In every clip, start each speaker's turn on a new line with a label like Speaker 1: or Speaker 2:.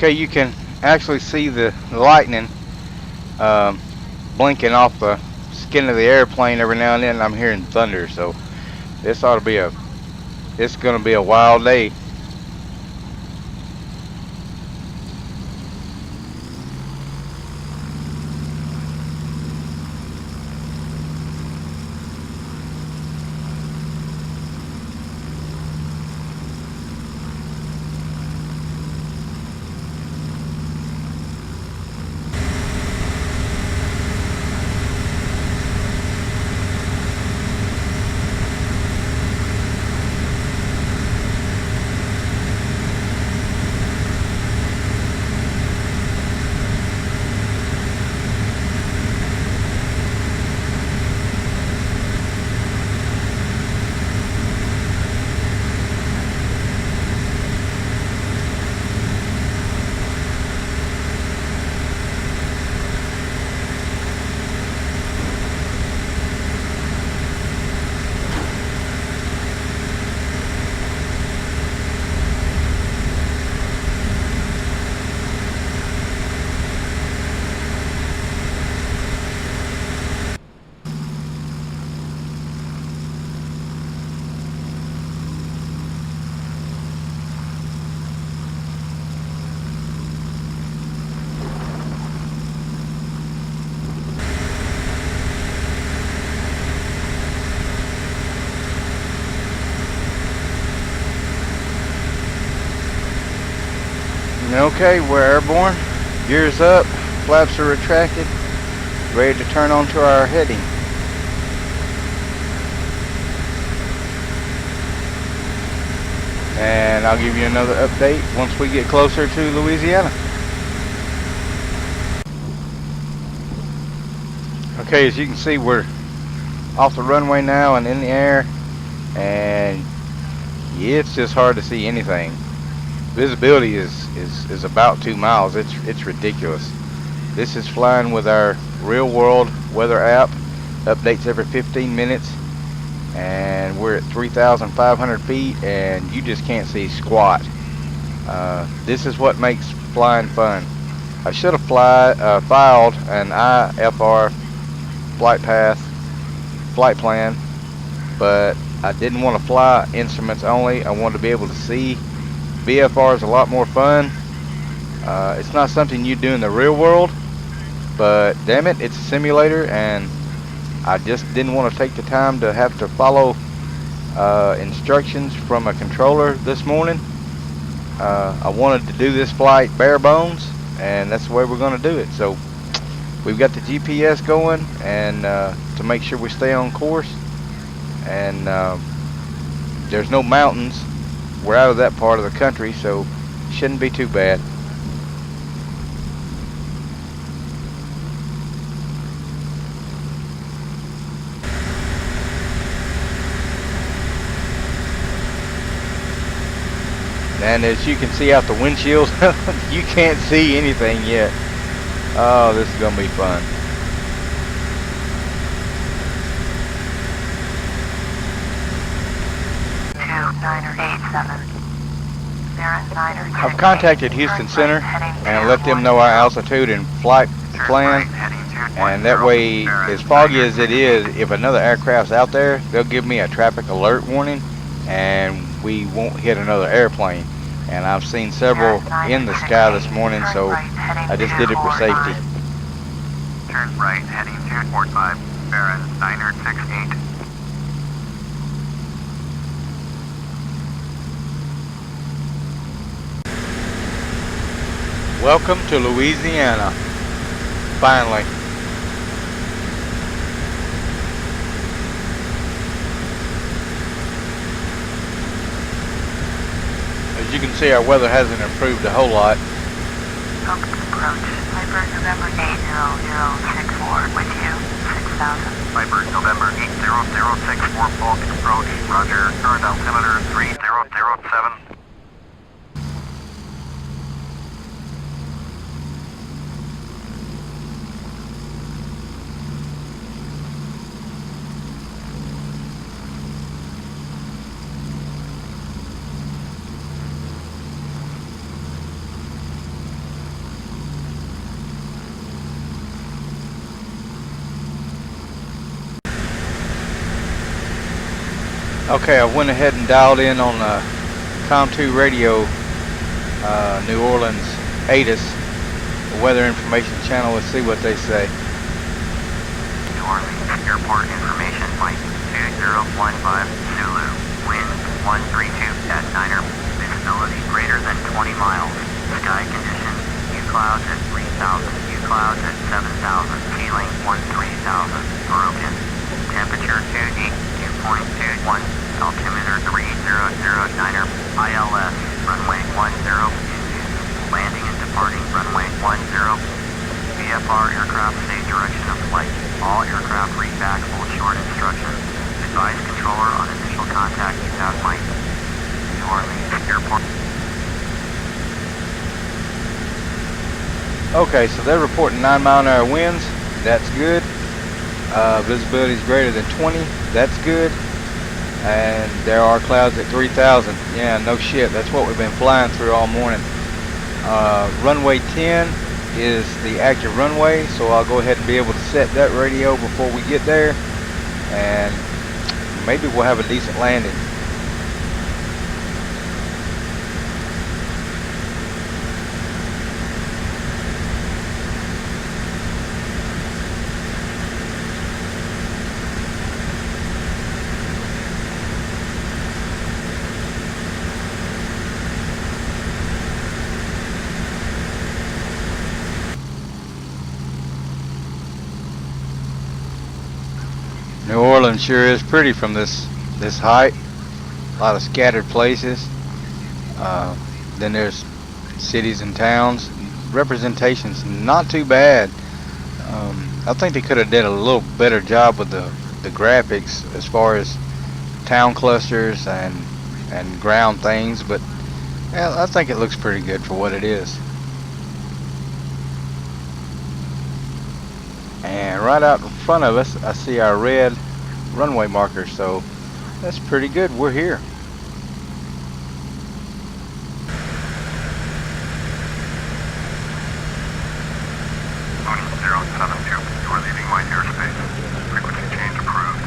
Speaker 1: Okay, you can actually see the lightning um, blinking off the skin of the airplane every now and then. I'm hearing thunder, so this ought to be it's going to be a wild day. Okay, we're airborne. Gears up, flaps are retracted, ready to turn on to our heading. And I'll give you another update once we get closer to Louisiana. Okay, as you can see, we're off the runway now and in the air, and yeah, it's just hard to see anything. Visibility is about 2 miles. It's ridiculous. This is flying with our real world weather app, updates every 15 minutes, and we're at 3,500 feet, and you just can't see squat. This is what makes flying fun. I should have filed an IFR flight plan, but I didn't want to fly instruments only. I wanted to be able to see. VFR is a lot more fun. It's not something you do in the real world, but damn it, it's a simulator, and I just didn't want to take the time to have to follow instructions from a controller this morning. I wanted to do this flight bare bones, and that's the way we're going to do it. So we've got the GPS going, and to make sure we stay on course, and there's no mountains. We're out of that part of the country, so shouldn't be too bad. And as you can see out the windshield, you can't see anything yet. Oh, this is gonna be fun. I've contacted Houston Center and let them know our altitude and flight plan, and that way, as foggy as it is, if another aircraft's out there, they'll give me a traffic alert warning, and we won't hit another airplane. And I've seen several in the sky this morning, so I just did it for safety.
Speaker 2: Turn right, heading 245, Baron 968.
Speaker 1: Welcome to Louisiana, finally. As you can see, our weather hasn't improved a whole lot.
Speaker 2: Focus approach, Viper November 8064 with you, 6000. Viper November 8064, Focus approach, roger, current altimeter 3007.
Speaker 1: Okay, I went ahead and dialed in on Com2 radio, New Orleans, ATIS, the weather information channel. Let's see what they say.
Speaker 2: New Orleans Airport information, Mike 2015 Zulu, wind 132 at 9er, visibility greater than 20 miles, sky conditions, U clouds at 3,000, U clouds at 7,000, ceiling 13,000, broken, temperature 2.21, altimeter 3009er, ILS, runway 10, landing and departing runway 10, VFR aircraft state direction of flight. All aircraft read back full short instructions. Advise controller on initial contact you have Mike. New Orleans Airport.
Speaker 1: Okay, so they're reporting 9-mile-an-hour winds. That's good. Visibility is greater than 20. That's good. And there are clouds at 3,000. Yeah, no shit. That's what we've been flying through all morning. Runway 10 is the active runway, so I'll go ahead and be able to set that radio before we get there, and maybe we'll have a decent landing. New Orleans sure is pretty from this height. A lot of scattered places. Then there's cities and towns. Representation's not too bad. I think they could have did a little better job with the graphics as far as town clusters and ground things, but yeah, I think it looks pretty good for what it is. And right out in front of us, I see our red runway marker, so that's pretty good. We're here.
Speaker 2: Tony 072, you are leaving my airspace. Frequency change approved.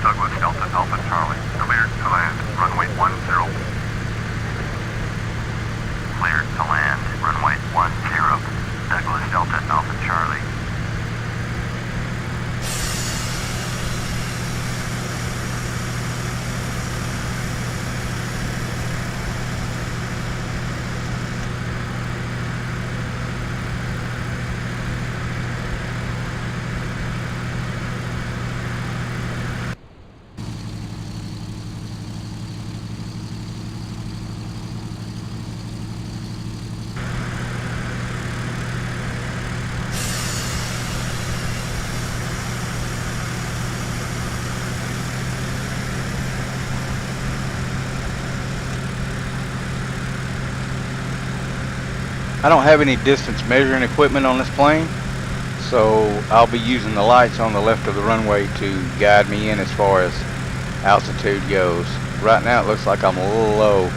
Speaker 2: Douglas Delta Alpha Charlie, cleared to land, runway 10. Cleared to land, runway 10. Douglas Delta Alpha Charlie.
Speaker 1: I don't have any distance measuring equipment on this plane, so I'll be using the lights on the left of the runway to guide me in as far as altitude goes. Right now it looks like I'm a little low.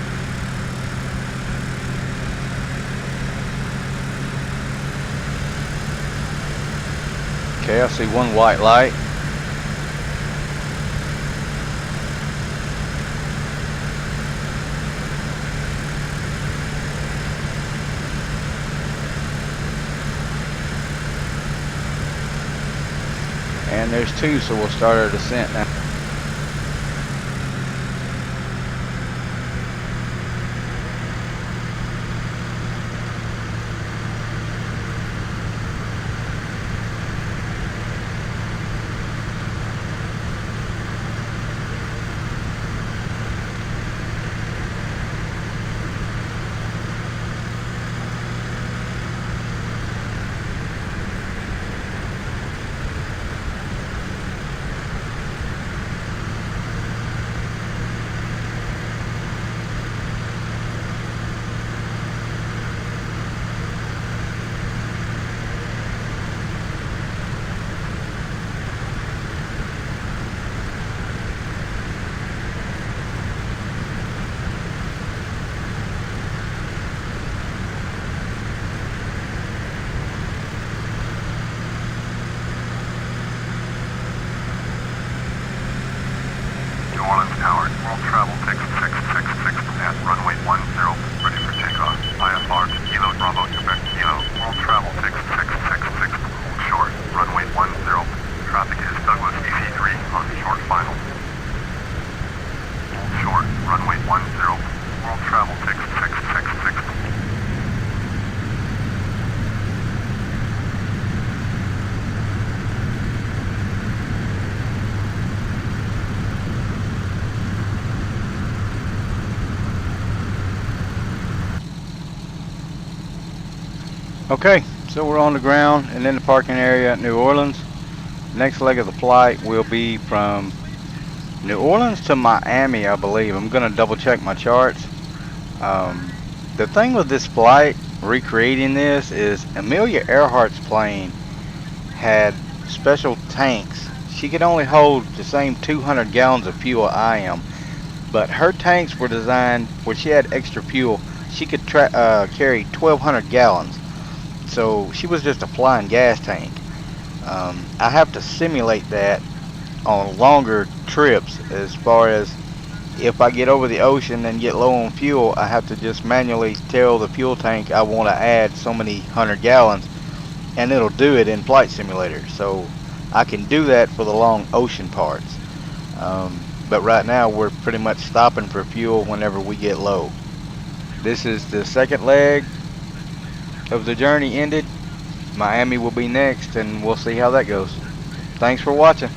Speaker 1: Okay, I see one white light. And there's two, so we'll start our descent now.
Speaker 3: New Orleans Tower, world travel 6666 at runway 10, ready for takeoff. IFR to Kilo Bravo, Quebec Kilo, world travel 6666, hold short, runway 10. Traffic is Douglas EC3 on short final. Hold short, runway 10, world travel 6666.
Speaker 1: Okay, so we're on the ground and in the parking area at New Orleans. Next leg of the flight will be from New Orleans to Miami, I believe. I'm going to double check my charts. The thing with this flight, recreating this, is Amelia Earhart's plane had special tanks. She could only hold the same 200 gallons of fuel I am, but her tanks were designed where she had extra fuel. She could carry 1,200 gallons. So she was just a flying gas tank. I have to simulate that on longer trips, as far as if I get over the ocean and get low on fuel, I have to just manually tell the fuel tank I want to add so many 100 gallons, and it'll do it in Flight Simulator. So I can do that for the long ocean parts. But right now we're pretty much stopping for fuel whenever we get low. This is the second leg of the journey ended. Miami will be next, and we'll see how that goes. Thanks for watching.